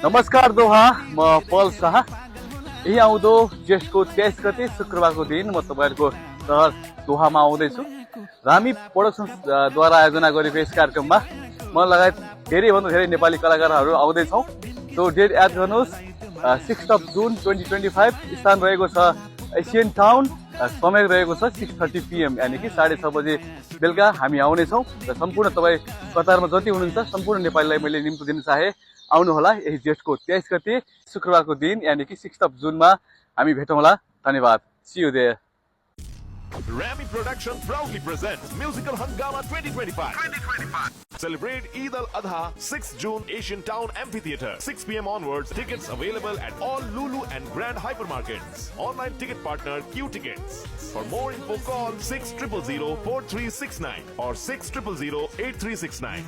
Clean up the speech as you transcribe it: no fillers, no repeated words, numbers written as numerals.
नमस्कार दोहा, म पल शाह। यही आउँदो जेठको 23 गते शुक्रबारको दिन म तपाईँहरूको सहर दोहामा आउँदैछु र हामी प्रोडक्सन्सद्वारा आयोजना गरेको यस कार्यक्रममा म लगायत धेरैभन्दा धेरै नेपाली कलाकारहरू आउँदैछौँ। सो डेट याद गर्नुहोस्, 6 जुन 2025। स्थान रहेको छ एसियन टाउन। समय रहेको छ 6:30 PM, यानि कि 6:30 बजे बेलुका हामी आउनेछौँ र सम्पूर्ण तपाईँ कतारमा जति हुनुहुन्छ सम्पूर्ण नेपालीलाई मैले निम्तो दिन चाहे आउनुहोला यही जेठको 23 गते शुक्रबारको दिन, यानी कि 6 जुनमा हामी भेटौँला। धन्यवाद। See you there. Rami Production proudly presents Musical Hungama 2025. Celebrate Eid al-Adha 6 June, Asian Town Amphitheatre, 6 p.m. onwards. Tickets available at all Lulu and Grand hypermarkets. Online ticket partner Q Tickets. For more info call 60004369 or 60008369.